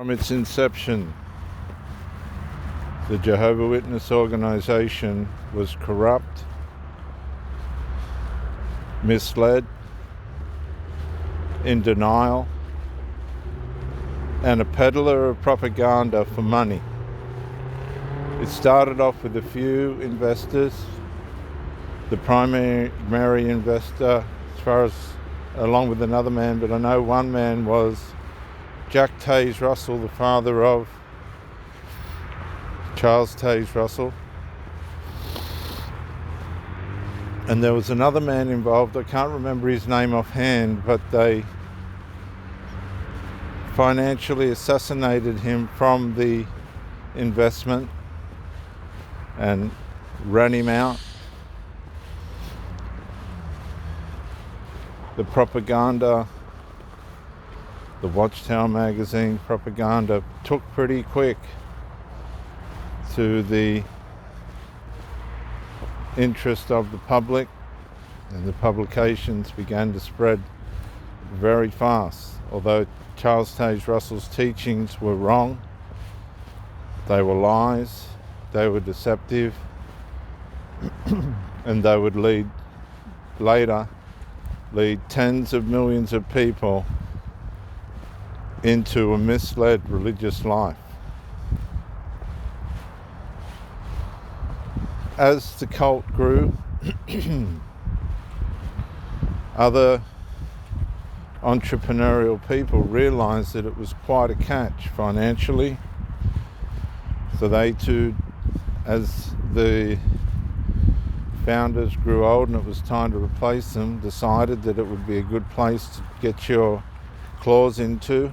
From its inception, the Jehovah's Witness organization was corrupt, misled, in denial, and a peddler of propaganda for money. It started off with a few investors. The primary investor, along with another man, but I know one man was Jack Taze Russell, the father of Charles Taze Russell. And there was another man involved, I can't remember his name offhand, but they financially assassinated him from the investment and ran him out. The propaganda, the Watchtower magazine propaganda took pretty quick to the interest of the public, and the publications began to spread very fast. Although Charles Taze Russell's teachings were wrong, they were lies, they were deceptive, and they would lead tens of millions of people into a misled religious life. As the cult grew, other entrepreneurial people realized that it was quite a catch financially. So they too, as the founders grew old and it was time to replace them, decided that it would be a good place to get your claws into.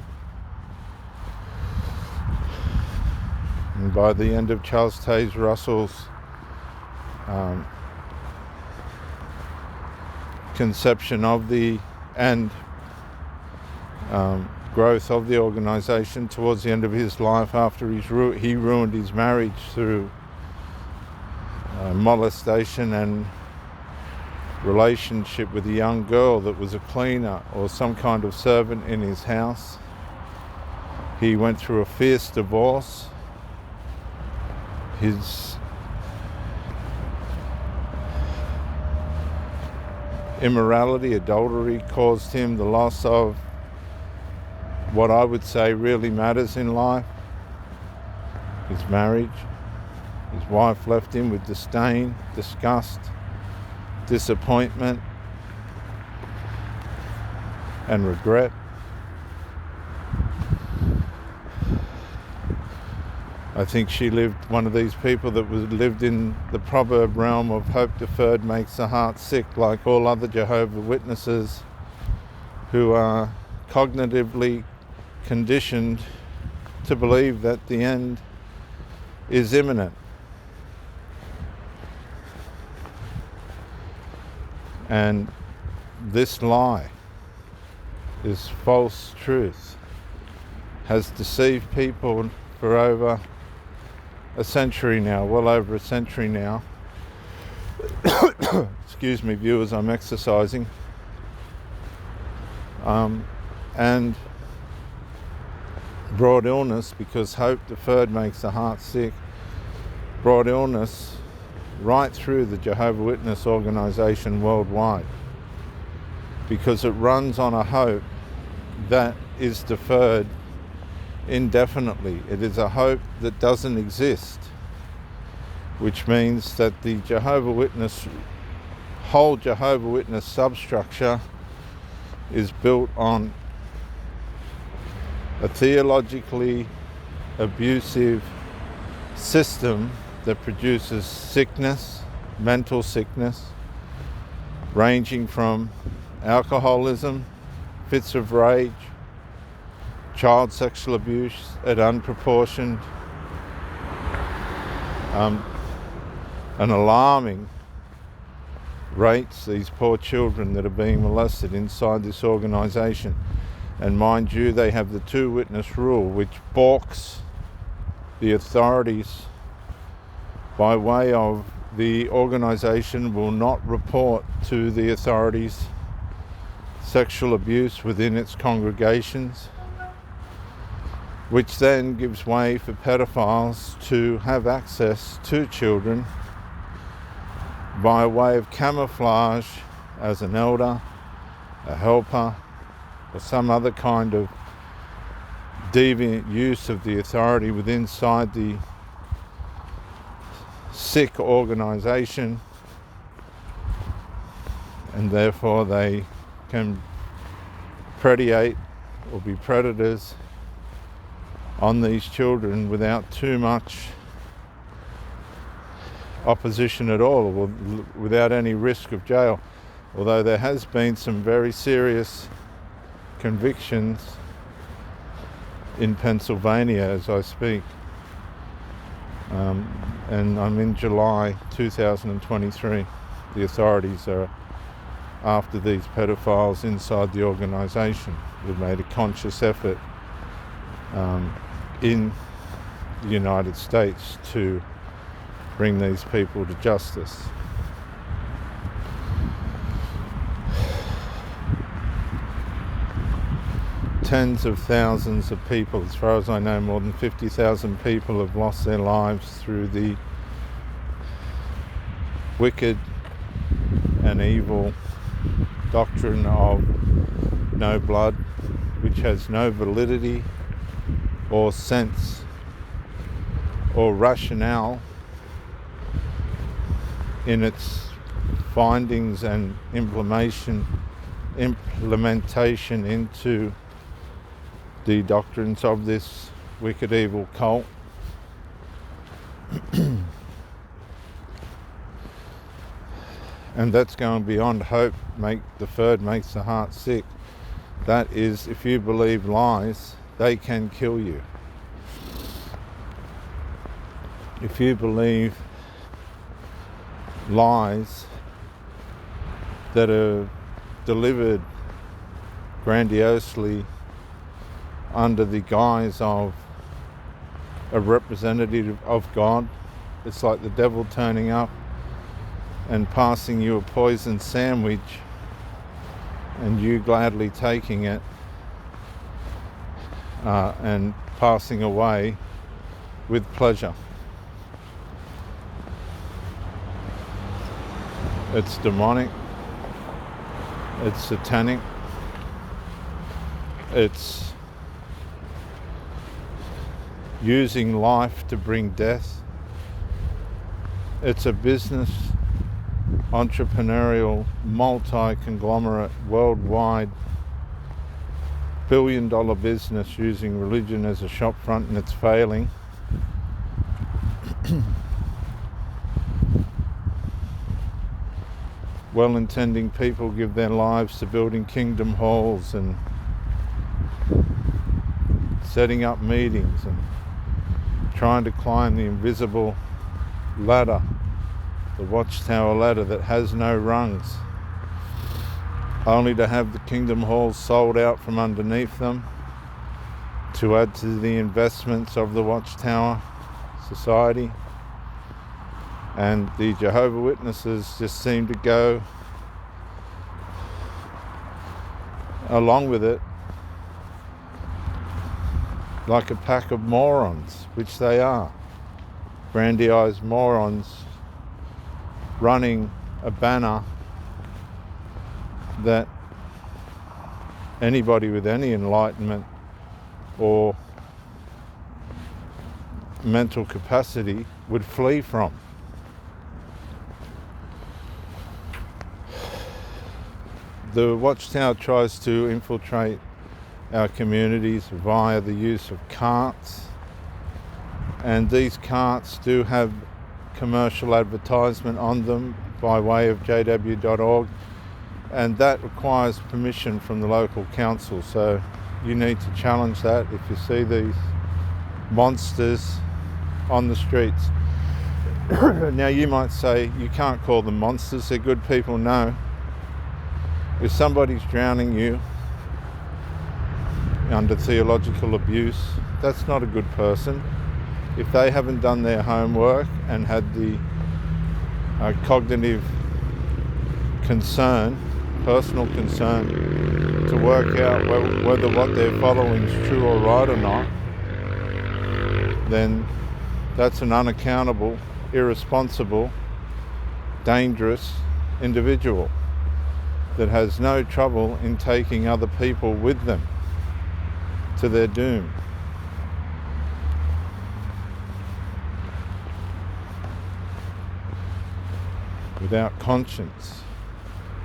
And by the end of Charles Taze Russell's conception of the growth of the organisation, towards the end of his life, after he ruined his marriage through molestation and relationship with a young girl that was a cleaner or some kind of servant in his house. He went through a fierce divorce. His immorality, adultery, caused him the loss of what I would say really matters in life: his marriage. His wife left him with disdain, disgust, disappointment, and regret. I think she lived one of these people that lived in the proverb realm of hope deferred makes the heart sick, like all other Jehovah's Witnesses who are cognitively conditioned to believe that the end is imminent. And this lie, this false truth, has deceived people for over a century now, well over a century now. Excuse me, viewers, I'm exercising. And brought illness, because hope deferred makes the heart sick, brought illness right through the Jehovah's Witness organization worldwide, because it runs on a hope that is deferred indefinitely. It is a hope that doesn't exist, which means that the whole Jehovah's Witness substructure is built on a theologically abusive system that produces sickness, mental sickness, ranging from alcoholism, fits of rage, child sexual abuse at unproportioned and alarming rates. These poor children that are being molested inside this organisation. And mind you, they have the two-witness rule, which balks the authorities by way of the organisation will not report to the authorities sexual abuse within its congregations. which then gives way for pedophiles to have access to children by way of camouflage as an elder, a helper, or some other kind of deviant use of the authority within inside the sick organisation, and therefore they can predate or be predators on these children without too much opposition at all, or without any risk of jail. Although there has been some very serious convictions in Pennsylvania as I speak. And I'm in July 2023. The authorities are after these pedophiles inside the organisation. We've made a conscious effort in the United States to bring these people to justice. Tens of thousands of people, as far as I know, more than 50,000 people have lost their lives through the wicked and evil doctrine of no blood, which has no validity or sense or rationale in its findings and implementation into the doctrines of this wicked evil cult. And that's going beyond hope. Deferred makes the heart sick. That is, if you believe lies, they can kill you. If you believe lies that are delivered grandiosely under the guise of a representative of God, it's like the devil turning up and passing you a poisoned sandwich and you gladly taking it and passing away with pleasure. It's demonic, it's satanic, it's using life to bring death. It's a business, entrepreneurial, multi-conglomerate, worldwide, billion-dollar business using religion as a shopfront, and it's failing. Well-intending people give their lives to building kingdom halls and setting up meetings and trying to climb the invisible ladder, the watchtower ladder that has no rungs, only to have the kingdom halls sold out from underneath them to add to the investments of the watchtower society. And the Jehovah's Witnesses just seem to go along with it like a pack of morons, which they are. Grandiose morons running a banner that anybody with any enlightenment or mental capacity would flee from. The Watchtower tries to infiltrate our communities via the use of carts, and these carts do have commercial advertisement on them by way of jw.org, and that requires permission from the local council. So you need to challenge that if you see these monsters on the streets. Now you might say you can't call them monsters, they're good people. No. If somebody's drowning you under theological abuse, that's not a good person. If they haven't done their homework and had the cognitive concern, personal concern, to work out whether what they're following is true or right or not, then that's an unaccountable, irresponsible, dangerous individual that has no trouble in taking other people with them to their doom. Without conscience.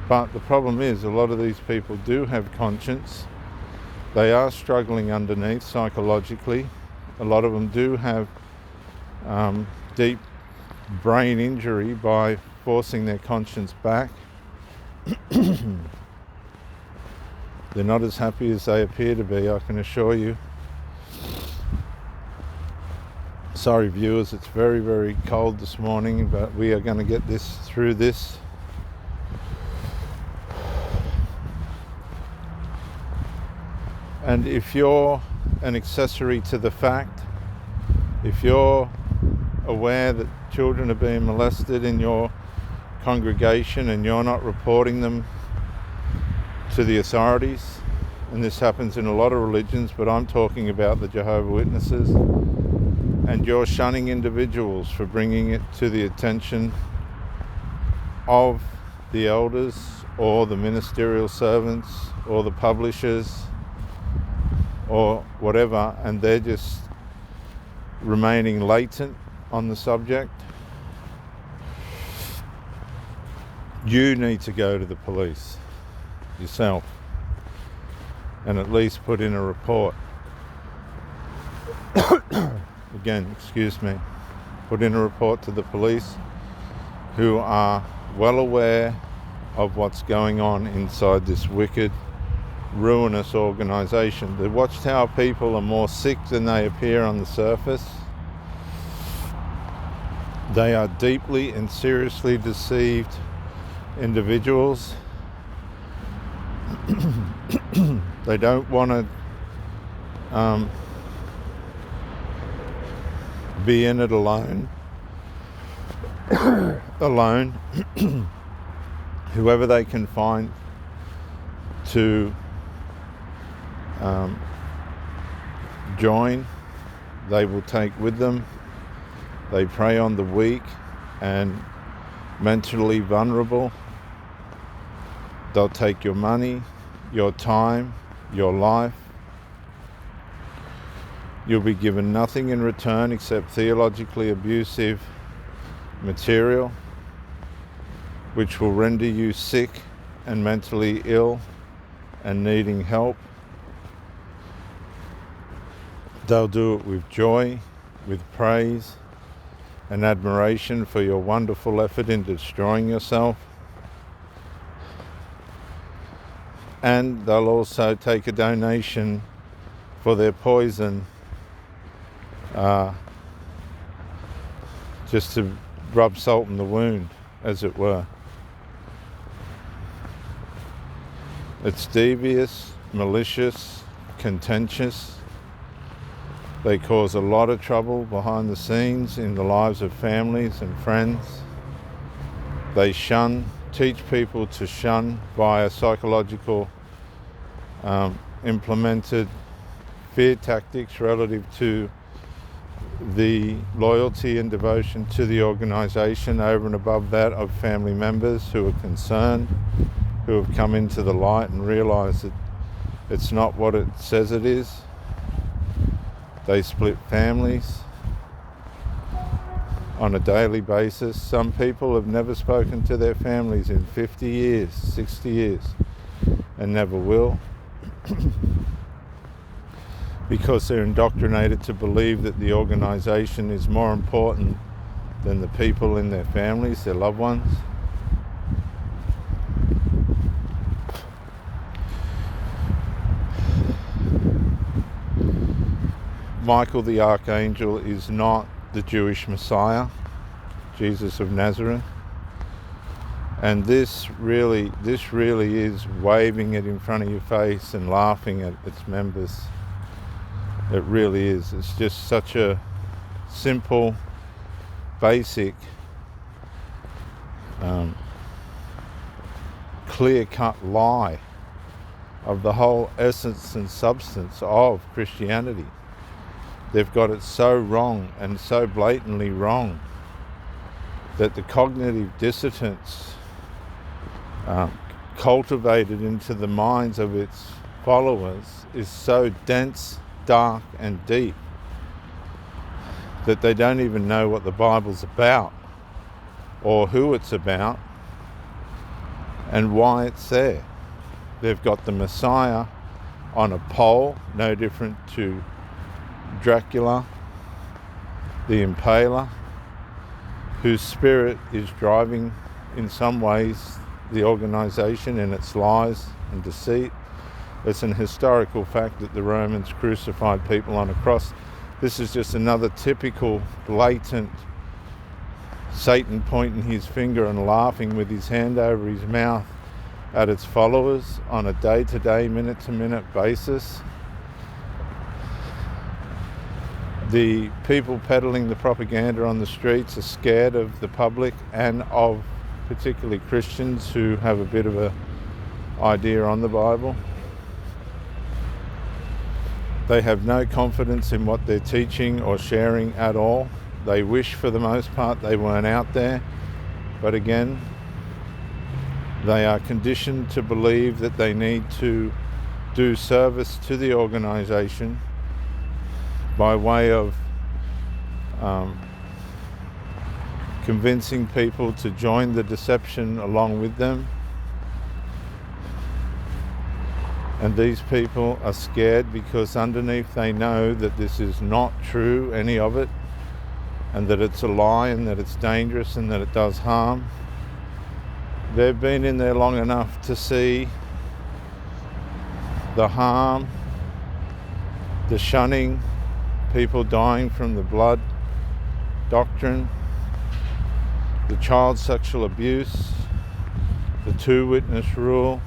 But the problem is, a lot of these people do have conscience. They are struggling underneath psychologically. A lot of them do have deep brain injury by forcing their conscience back. They're not as happy as they appear to be, I can assure you. Sorry viewers, it's very, very cold this morning, but we are going to get through this. And if you're an accessory to the fact, if you're aware that children are being molested in your congregation and you're not reporting them to the authorities, and this happens in a lot of religions, but I'm talking about the Jehovah's Witnesses, and you're shunning individuals for bringing it to the attention of the elders or the ministerial servants or the publishers or whatever, and they're just remaining latent on the subject, you need to go to the police yourself and at least put in a report. Again, excuse me. Put in a report to the police, who are well aware of what's going on inside this wicked, ruinous organisation. The Watchtower people are more sick than they appear on the surface. They are deeply and seriously deceived individuals. They don't want to be in it alone. Whoever they can find to join, they will take with them. They prey on the weak and mentally vulnerable. They'll take your money, your time, your life. You'll be given nothing in return except theologically abusive material, which will render you sick and mentally ill and needing help. They'll do it with joy, with praise and admiration for your wonderful effort in destroying yourself. And they'll also take a donation for their poison, just to rub salt in the wound, as it were. It's devious, malicious, contentious. They cause a lot of trouble behind the scenes in the lives of families and friends. They teach people to shun via psychological implemented fear tactics relative to the loyalty and devotion to the organisation, over and above that of family members who are concerned, who have come into the light and realise that it's not what it says it is. They split families on a daily basis. Some people have never spoken to their families in 50 years, 60 years, and never will. Because they're indoctrinated to believe that the organisation is more important than the people in their families, their loved ones. Michael the Archangel is not the Jewish Messiah, Jesus of Nazareth. And this really is waving it in front of your face and laughing at its members. It really is. It's just such a simple, basic, clear-cut lie of the whole essence and substance of Christianity. they've got it so wrong and so blatantly wrong that the cognitive dissonance cultivated into the minds of its followers is so dense, dark and deep that they don't even know what the Bible's about or who it's about and why it's there. They've got the Messiah on a pole, no different to Dracula, the Impaler, whose spirit is driving in some ways the organisation in its lies and deceit. It's an historical fact that the Romans crucified people on a cross. This is just another typical, blatant Satan pointing his finger and laughing with his hand over his mouth at its followers on a day-to-day, minute-to-minute basis. The people peddling the propaganda on the streets are scared of the public and of particularly Christians who have a bit of an idea on the Bible. They have no confidence in what they're teaching or sharing at all. They wish for the most part they weren't out there, but again, they are conditioned to believe that they need to do service to the organisation by way of convincing people to join the deception along with them. And these people are scared because underneath they know that this is not true, any of it, and that it's a lie and that it's dangerous and that it does harm. They've been in there long enough to see the harm, the shunning, people dying from the blood doctrine, the child sexual abuse, the two-witness rule,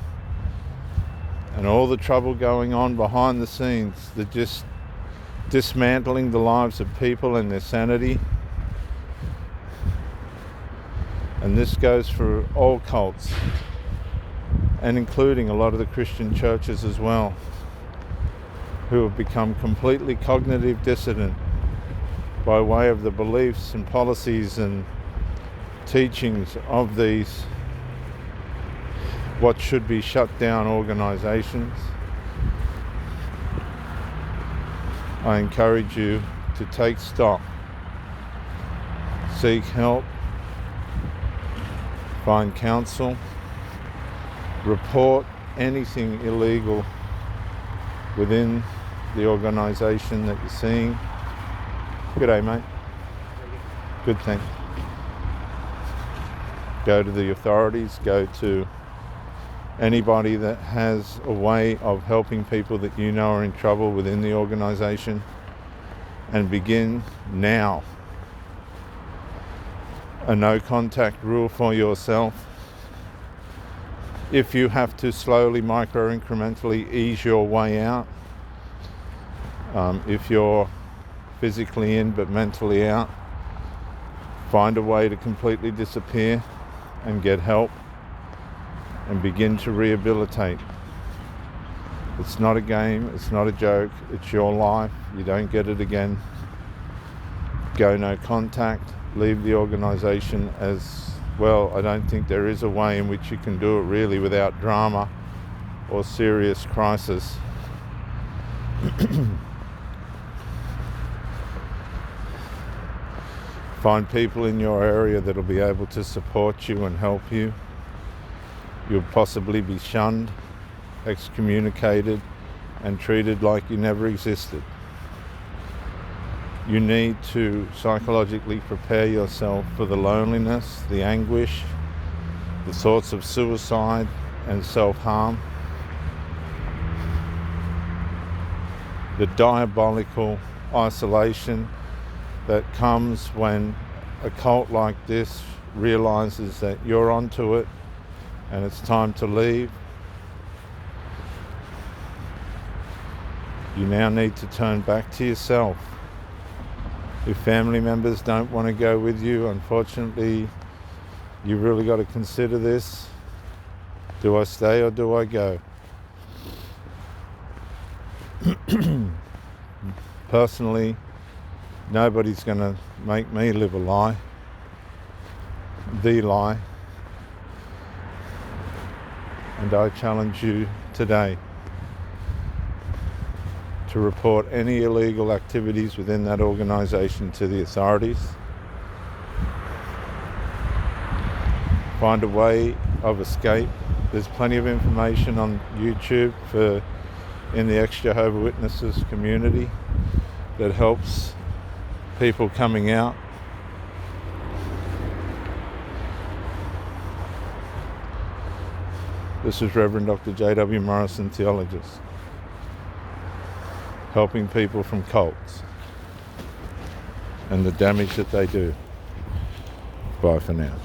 and all the trouble going on behind the scenes, that just dismantling the lives of people and their sanity. And this goes for all cults, and including a lot of the Christian churches as well, who have become completely cognitive dissonant by way of the beliefs and policies and teachings of these what should be shut down organisations. I encourage you to take stock, seek help, find counsel, report anything illegal within the organisation that you're seeing. Good day, mate. Good thing. Go to the authorities, go to anybody that has a way of helping people that you know are in trouble within the organisation, and begin now a no contact rule for yourself. If you have to slowly, micro-incrementally ease your way out, if you're physically in but mentally out, find a way to completely disappear and get help and begin to rehabilitate. It's not a game, it's not a joke, it's your life. You don't get it again. Go no contact, leave the organisation as well. I don't think there is a way in which you can do it really without drama or serious crisis. Find people in your area that will be able to support you and help you. You'll possibly be shunned, excommunicated, and treated like you never existed. You need to psychologically prepare yourself for the loneliness, the anguish, the thoughts of suicide and self-harm, the diabolical isolation that comes when a cult like this realizes that you're onto it and it's time to leave. You now need to turn back to yourself. If family members don't want to go with you, unfortunately, you've really got to consider this. Do I stay or do I go? Personally, Nobody's going to make me live a lie, the lie. And I challenge you today to report any illegal activities within that organisation to the authorities. Find a way of escape. There's plenty of information on YouTube in the ex-Jehovah's Witnesses community that helps people coming out. This is Reverend Dr. J.W. Morrison, theologist, helping people from cults and the damage that they do. Bye for now.